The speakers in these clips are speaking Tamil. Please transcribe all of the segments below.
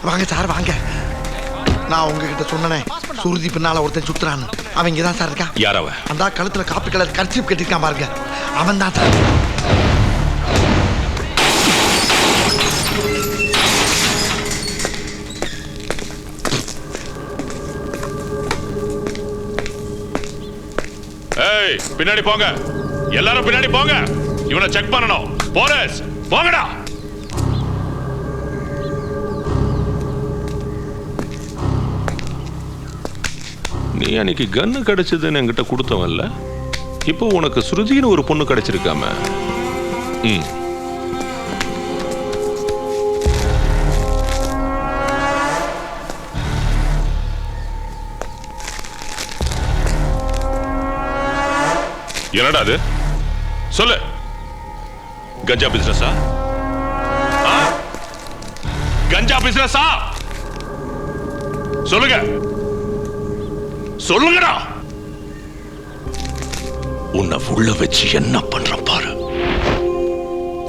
வாங்க சார் வாங்க. நான் உங்ககிட்ட சொன்னேன் சுருதி பின்னால ஒருத்தன் சுத்துறான்னு. அவன் இங்கதான் சார் இருக்கான். யார் அவன்? அந்த கழுத்துல காப்பி கலர் கர்ச்சீப் கட்டிருக்கான் பாருங்க, அவன் தான் சார். ஏய், பின்னாடி போங்க, எல்லாரும் பின்னாடி போங்க. இவனை செக் பண்ணணும். போலீஸ் போங்கடா. நீ அன்னைக்கு கன்னு கிடைச்சதுன்னு என்கிட்ட கொடுத்தவன்ல, இப்போ உனக்கு ஸ்ருதின்னு ஒரு பொண்ணு கிடைச்சிருக்காம. என்னடா அது? சொல்லு. கஞ்சா பிசினஸா? கஞ்சா பிசினஸா? சொல்லுங்க, சொல்லுங்கடா. உன்னை உள்ள வச்சு என்ன பண்ற பாரு.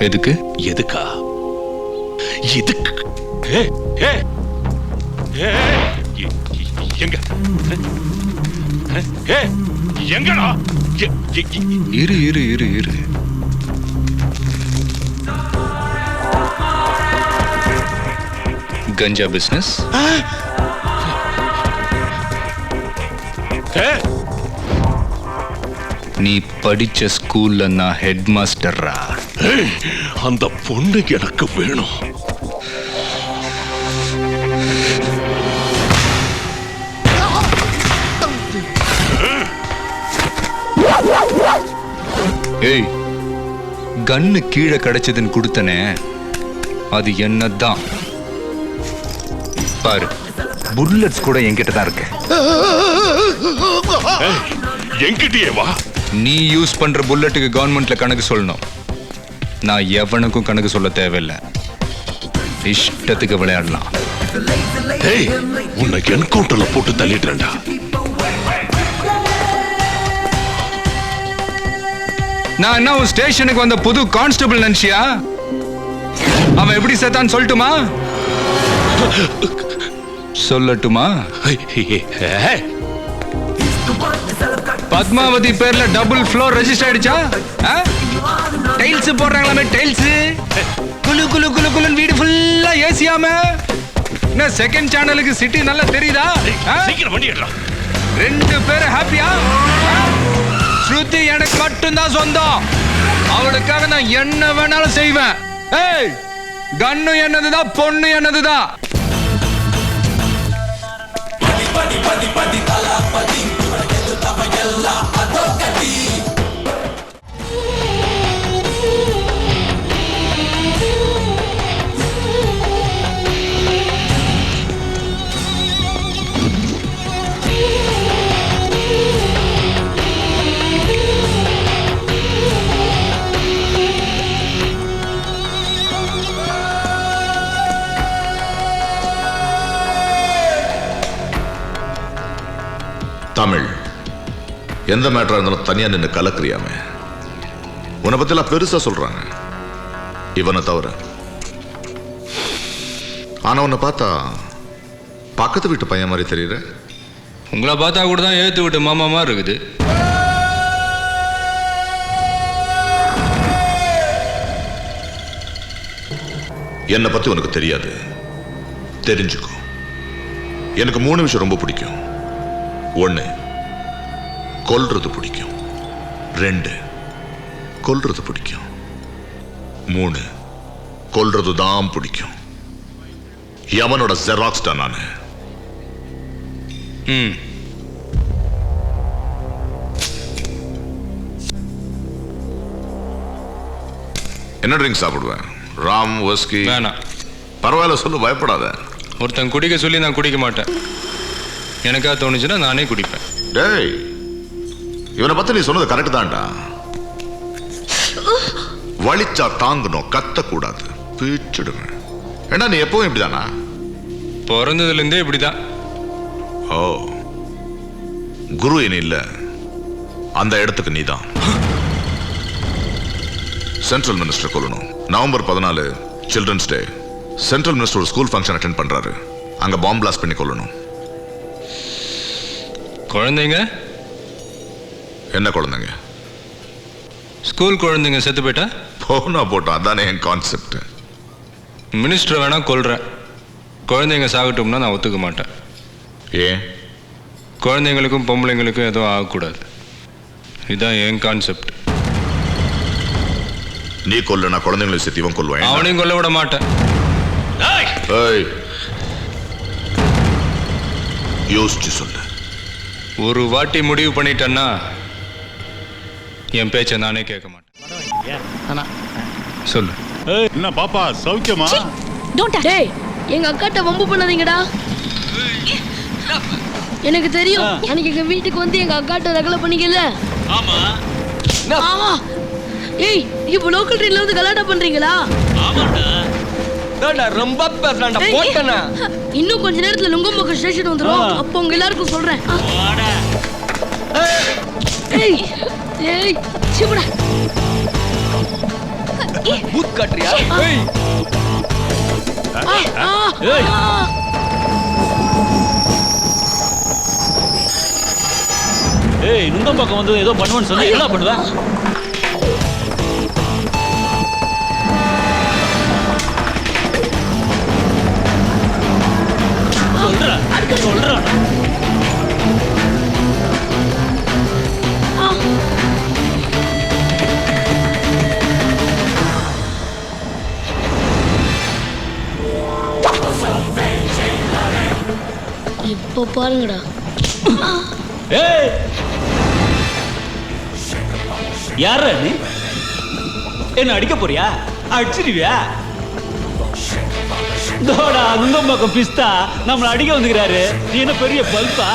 எதுக்கு? எதுக்கா? எதுக்கு? எங்க எங்கடா? இரு இரு இரு இரு. கஞ்சா பிசினஸ்? நீ படிச்ச ஸ்கூல்ல நான் ஹெட் மாஸ்டர்ரா. அந்த பொண்ணு எனக்கு வேணும். ஏய், கன்னு கீழே கிடைச்சதுன்னு கொடுத்தனே, அது என்னதான் பாரு. புல்லட்ஸ் கூட என்கிட்ட தான் இருக்கு. என்கிட்டயே வா. நீ யூஸ் பண்ற புல்லட்டுக்கு கவர்மெண்ட்ல கணக்கு சொல்லணும். நான் எவனுக்கும் கணக்கு சொல்ல தேவையில்லை. இஷ்டத்துக்கு விளையாடலாம். உன்னை என்கவுண்டர்ல போட்டு தள்ளிடுறேன்டா. நான் என்ன உன் ஸ்டேஷனுக்கு வந்த புது கான்ஸ்டபிள் நினைச்சியா? அவன் எப்படி செத்தான்னு சொல்லட்டுமா? சொல்லட்டுமா? பத்மாவதி பேர்ல டபுள் ஃப்ளோர் ரெஜிஸ்டர் ஆயிடுச்சா? டைல்ஸ் போடுறாங்களாமே, டைல்ஸ். குளு குளு குளு குளுன்னு வீடு ஃபுல்லா ஏசியாம. என்ன செகண்ட் சேனலுக்கு சிட்டி நல்லா தெரியுதா? சீக்கிரம் வண்டி ஏறா. 2 பேரும் ஹாப்பியா? ஸ்ருதி எனக்கு மட்டும்தான் சொந்தம். அவளுக்காக நான் என்ன வேணாலும் செய்வேன். ஏய், கன்னு என்னதுதான், பொண்ணு என்னதுதான். தமிழ் எந்த மேட்டரா இருந்தாலும் தனியா நின்று கலக்குறியாமே. உன்னை பத்திலாம் பெருசா சொல்றாங்க இவனை தவிர. ஆனா உன்னை பார்த்தா பக்கத்து வீட்டு பையன் மாதிரி தெரியற. உங்களை பார்த்தா கூட தான் ஏத்து விட்டு மாமா மாதிரி இருக்குது. என்னை பத்தி உனக்கு தெரியாது, தெரிஞ்சுக்கோ. எனக்கு 3 விஷயம் ரொம்ப பிடிக்கும். 1, கொல்றது பிடிக்கும். 2, கொல்றது பிடிக்கும். 3, கொல்றது தான் பிடிக்கும். யமனோட ஜெராக்ஸ் தான் நானு. என்ன ட்ரிங்க் சாப்பிடுவேன்? ராம், விஸ்கி? வேணாம். பரவாயில்ல சொல்லு, பயப்படாத. ஒருத்தன் குடிக்க சொல்லி நான் குடிக்க மாட்டேன். எனக்கா தோணுச்சுன்னா நானே குடிப்பேன். டேய், இவனை பத்தி நீ சொன்னது கரெக்ட் தான்டா. வலிச்சா தாங்கணும், கத்தக்கூடாது, பீச்சிடுவேன். ஏன்னா நீ எப்பவும் இப்படிதானா? பிறந்ததுல இருந்தே இப்படிதான். ஓ, குரு இனி இல்ல, அந்த இடத்துக்கு நீதான். சென்ட்ரல் மினிஸ்டர் கொல்லணும். November 14 children's day. Central minister ஒரு ஸ்கூல் ஃபங்க்ஷன் அட்டென்ட் பண்றாரு. அங்க பாம்பு பிளாஸ்ட் பண்ணி கொல்லணும். குழந்தைங்க என்ன குழந்தைங்க? ஸ்கூல் குழந்தைங்க செத்து போயிட்டா போனா போட்டோம், அதானே என் கான்செப்ட். மினிஸ்டர் வேணா கொல்றேன், குழந்தைங்க சாகட்டும்னா நான் ஒத்துக்க மாட்டேன். ஏன்? குழந்தைங்களுக்கும் பொம்பளைங்களுக்கும் எதுவும் ஆகக்கூடாது, இதுதான் என் கான்செப்ட். நீ கொல்லுனா குழந்தைங்களை சேர்த்து இவன் கொல்லுவான். அவனையும் கொல்ல விட மாட்டேன். யோசிச்சு சொல்லு. ஒரு வாட்டி முடிவு பண்ணிட்டேன்னா என் பேச்சை நானே கேட்க மாட்டேன். சொல்லு. என்ன பாப்பா சௌக்கியமா? டேய், எங்க அக்காட்ட வம்பு பண்ணாதீங்கடா. எனக்கு தெரியும், அன்னைக்கு எங்க வீட்டுக்கு வந்து எங்க அக்காட்ட ரகலை பண்ணிக்கல. ஆமா. ஆமா. ஏய், இப்போ லோக்கல் ட்ரெயின்ல வந்து கலாட்டா பண்றீங்களா? ஆமாடா. டேடா ரொம்ப பேசலாம்டா போட்டனா. இன்னும் கொஞ்ச நேரத்துல லுங்கம்பக்கம் ஸ்டேஷன் வந்துரும். அப்போ உங்க எல்லாருக்கும் சொல்றேன். வாடா. ஏய், ஏய், சிவடா. பூத் காட்றியா? ஏய். ஏய். ஏய், நுங்கம்பாக்கம் வந்து ஏதோ பண்ணுவேன்னு சொன்னா என்ன பண்ணுவ? சொல்றா. இப்போ பாருங்கடா. ஏய், யார நீ? என்ன அடிக்க போறியா? அடிச்சிருவியா? தோடா நுங்கம்பாக்கம் பிஸ்தா நம்மளை அடிக்க வந்துக்கிறாரு. நீ என்ன பெரிய பல்பா?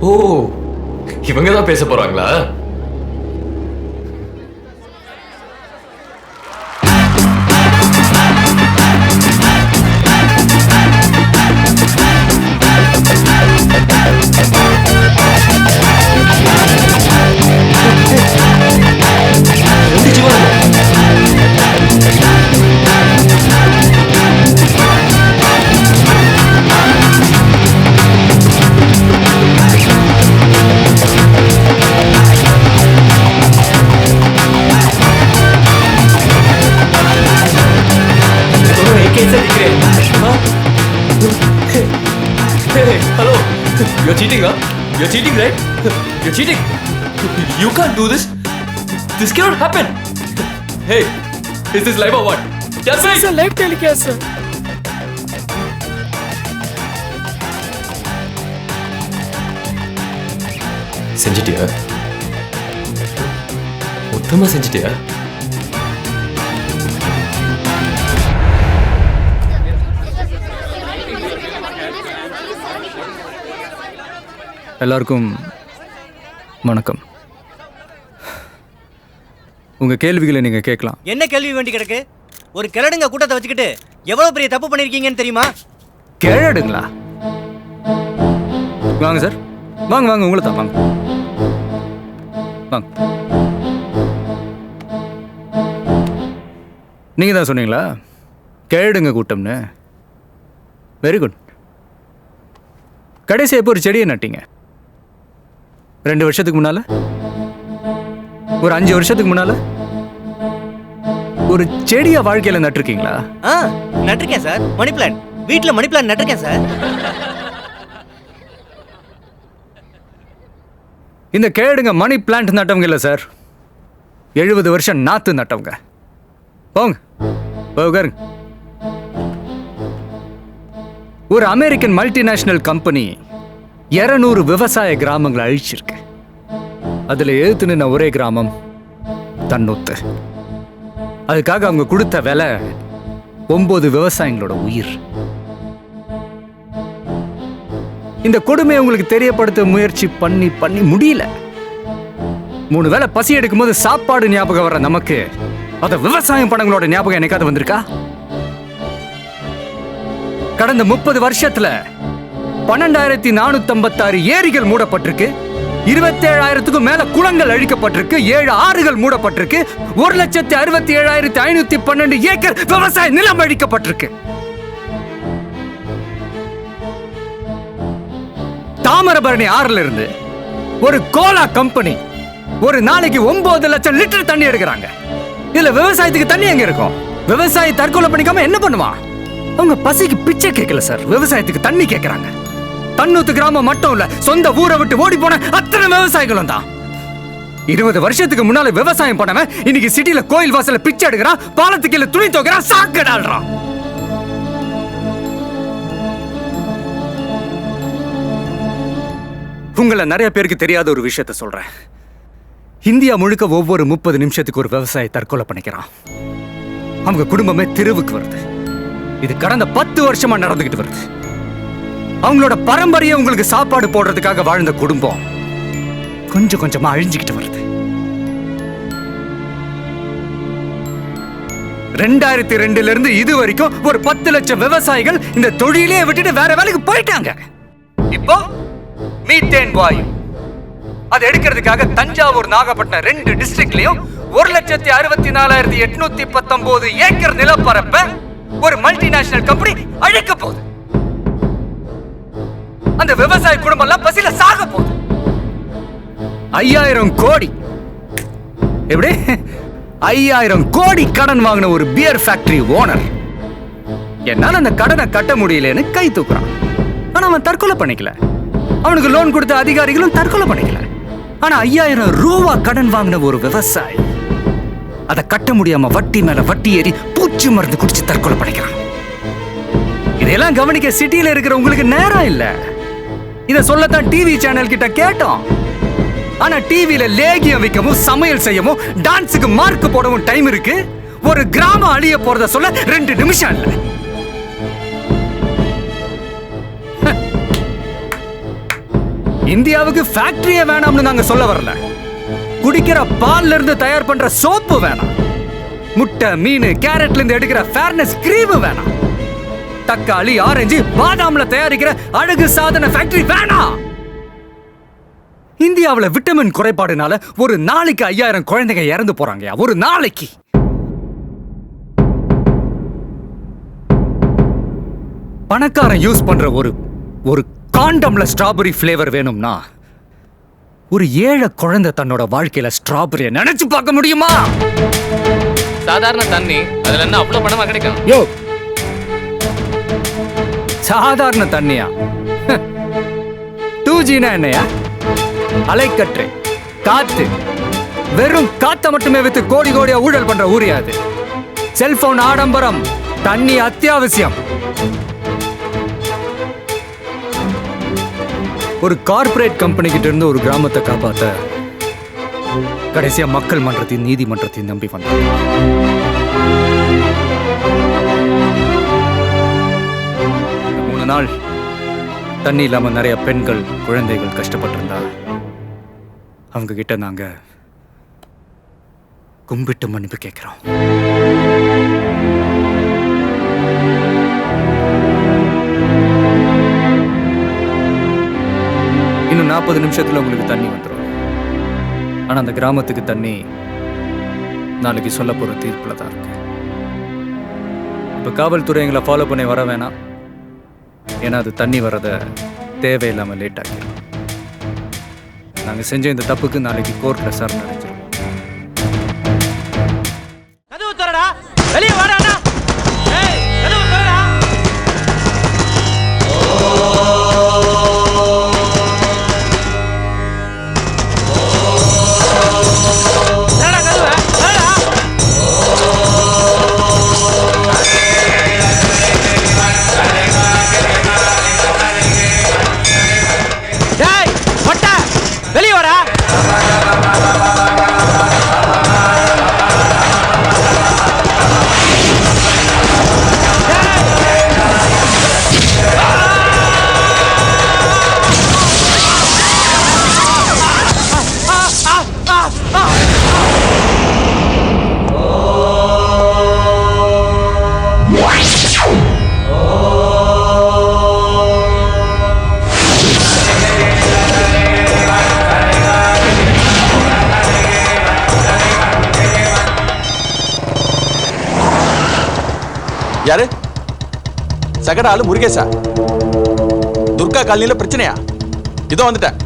ஓ, இவங்க தான் பேச போறாங்களா? Hello, you're cheating, huh? You're cheating, right? You're cheating. You can't do this. This cannot happen. Hey, is this live or what? Just say. It's a live telecast, sir. செஞ்சிட்டியா? மொத்தமா செஞ்சிட்டியா? எல்லாருக்கும் வணக்கம். உங்கள் கேள்விகளை நீங்கள் கேட்கலாம். என்ன கேள்வி வேண்டி கிடக்கு? ஒரு கிழடுங்க கூட்டத்தை வச்சுக்கிட்டு எவ்வளோ பெரிய தப்பு பண்ணியிருக்கீங்கன்னு தெரியுமா? கிழடுங்களா? வாங்க சார், வாங்க வாங்க, உங்களை தான் வாங்க வாங்க. நீங்கள் தான் சொன்னீங்களா கிழடுங்க கூட்டம்னு? Very good. கடைசி எப்போ ஒரு செடியை நட்டீங்க? 2 வருஷத்துக்கு முன்னால? ஒரு 5 வருஷத்துக்கு முன்னால? ஒரு செடியை வாழ்க்கையில் நட்டிருக்கீங்களா? நட்டிருக்கேன் சார். மணி பிளான், வீட்டில் மணி பிளான் நட்டிருக்கேன் சார். இந்த கேடுங்க மணி பிளான்ட் நட்டவங்க இல்லை சார், 70 வருஷம் நாத்து நட்டவங்க. போங்க போகாருங்க. ஒரு அமெரிக்கன் மல்டிநேஷனல் கம்பெனி 200 விவசாய கிராமங்களை அழிச்சிருக்கு. அதுல எழுத்து நின்ன ஒரே கிராமம் தன்னொத்து. அதுக்காக அவங்க கொடுத்த விலை 9 விவசாயிகளோட உயிர். இந்த கொடுமையை உங்களுக்கு தெரியப்படுத்த முயற்சி பண்ணி பண்ணி முடியல. 3 வேளை பசி எடுக்கும் போது சாப்பாடு ஞாபகம் வர்ற நமக்கு அத விவசாயம் பணங்களோட ஞாபகம் என்னைக்காவது வந்திருக்கா? கடந்த 30 வருஷத்துல 12,456 ஏரிகள் மூடப்பட்டிருக்கு, 27,000க்கும் மேல குளங்கள் அழிக்கப்பட்டிருக்கு, 7 ஆறுகள் மூடப்பட்டிருக்கு, 1,67,512 ஏக்கர் விவசாய நிலம் அழிக்கப்பட்டிருக்கு. தாமிரபரணி ஆறுல இருந்து ஒரு கோலா கம்பெனி ஒரு நாளைக்கு 9 லட்சம் லிட்டர் தண்ணி எடுக்கிறாங்க. இதுல விவசாயத்துக்கு தண்ணி எங்க இருக்கும்? விவசாயி தற்கொலை பண்ணிக்காம என்ன பண்ணுவான்? அவங்க பசிக்கு பிச்சை கேட்கல சார், விவசாயத்துக்கு தண்ணி கேட்கறாங்க. தன்னூத்து கிராமம் மட்டும் இல்ல, சொந்த ஊரை விட்டு ஓடி போன அத்தனை விவசாயிகளும் தான். 20 வருஷத்துக்கு முன்னால விவசாயம் பண்ணவன் இன்னைக்கு சிட்டில கோயில் வாசல்ல பிச்சை எடுக்கிறான், பாலத்துக்கு துணி துவைக்கிறான், சாக்கடாடுறான். உங்களை நிறைய பேருக்கு தெரியாத ஒரு விஷயத்த சொல்றேன். இந்தியா முழுக்க ஒவ்வொரு 30 நிமிஷத்துக்கு ஒரு விவசாயி தற்கொலை பண்ணிக்கிறான். அவங்க குடும்பமே தெருவுக்கு வருது. இது கடந்த 10 வருஷமா நடந்துகிட்டு வருது. அவங்களோட பரம்பரையை உங்களுக்கு சாப்பாடு போடுறதுக்காக வாழ்ந்த குடும்பம் கொஞ்சம் கொஞ்சமா அழிஞ்சுக்கிட்டு வருது. 2002ல இருந்து இது வரைக்கும் ஒரு 10 லட்சம் விவசாயிகள் இந்த தொழிலே விட்டுட்டு வேற வேலைக்கு போயிட்டாங்க. இப்போ மீத்தேன் வாயு அது எடுக்கிறதுக்காக தஞ்சாவூர், நாகப்பட்டினம் 2 டிஸ்ட்ரிக்ட்லயும் 1,64,819 ஏக்கர் நிலப்பரப்ப ஒரு மல்டிநேஷனல் கம்பெனி அழிக்க போகுது. அந்த விவசாய குடும்பம் எல்லாம் பசியில சாக போகுது. 5000 கோடி, எப்படி 5000 கோடி கடன் வாங்கின ஒரு பியர் ஃபேக்டரி ஓனர் என்னால அந்த கடனை கட்ட முடியலன்னு கை தூக்குறான். ஆனா அவன் தற்கொலை பண்ணிக்கல. அவனுக்கு லோன் கொடுத்த அதிகாரிகளும் தற்கொலை பண்ணிக்கல. ஆனா 5000 ரூபா கடன் வாங்கின ஒரு விவசாயி அதை கட்ட முடியாம வட்டி மேல வட்டி ஏறி பூச்சி மருந்து குடிச்சு தற்கொலை பண்ணிக்கிறான். இதெல்லாம் கவனிக்க சிட்டியில இருக்கிற உங்களுக்கு நேரம் இல்ல. இத சொல்லத்தான் டிவி சேனல் கிட்ட கேட்டோம். ஆனா டிவில லேகியம் வைக்கவும், சமையல் செய்யவும், டான்ஸுக்கு மார்க் போடவும் டைம் இருக்கு. ஒரு கிராமம் அழிய போறத சொல்ல 2 நிமிஷம் இல்ல. இந்தியாவுக்கு ஃபேக்டரியே வேணாம்னு நாங்க சொல்ல வரல. குடிக்கிற பால்ல இருந்து தயார் பண்ற சோப்பு வேணாம். முட்டை, மீன், கேரட்ல இருந்து எடுக்கிற ஃபேர்னஸ் கிரீம் வேணாம். தக்காளி, ஆரஞ்சு, பாதாம்ல தயாரிக்கிற அழகு சாதன ஃபேக்டரி வேணாம். இந்தியாவுல விட்டமின் குறைபாடுனால ஒரு நாளைக்கு 5000 குழந்தைங்க இறந்து போறாங்க. ஒரு நாளைக்கு. பணக்காரன் யூஸ் பண்ற ஒரு காண்டம்ல ஸ்ட்ராபெரி ஃபிளேவர் வேணும்னா ஒரு ஏழை குழந்தை தன்னோட வாழ்க்கையில ஸ்ட்ராபெரியை நினைச்சு பார்க்க முடியுமா? சாதாரண தண்ணி அதுல என்ன அவ்வளவு பணமா கிடைக்கும்? யோ, சாதாரண தண்ணியா? 2Gனா என்னையா? அலைக்கற்றை, காத்து. வெறும் காத்த மட்டுமே வித்து கோடி கோடியா ஊழல் பண்ற ஊரியாது. செல்போன் ஆடம்பரம், தண்ணி அத்தியாவசியம். ஒரு கார்ப்பரேட் கம்பெனி கிட்ட இருந்து ஒரு கிராமத்தை காப்பாத்த கடைசியா மக்கள் மன்றத்தையும் நீதிமன்றத்தையும் நம்பி வந்தாங்க. இந்த 3 நாள் தண்ணி இல்லாம நிறைய பெண்கள், குழந்தைகள் கஷ்டப்பட்டிருந்தா அவங்க கிட்ட நாங்க கும்பிட்டு மன்னிப்பு கேட்கிறோம். இன்னும் 40 நிமிஷத்துல உங்களுக்கு தண்ணி வந்துடும். ஆனா அந்த கிராமத்துக்கு தண்ணி நாளைக்கு சொல்ல போற தீர்ப்புல தான் இருக்கு. இப்ப காவல்துறை எங்களை ஃபாலோ பண்ணி வர வேணாம். ஏன்னா அது தண்ணி வரத தேவையில்லாம லேட் ஆகிடும். நாங்க செஞ்ச இந்த தப்புக்கு நாளைக்கு கோர்ட்ல சரண் அடைஞ்சிடும். கதவு திறடா, வெளியே வாடா. ஏய், கதவு திறடா. திறடா கதவை, திறடா. டேய், மொட்டை, வெளியே வாடா. யாரு? சகட ஆளு முருகேசா? துர்கா காலனில பிரச்சனையா? இதோ வந்துட்டேன்.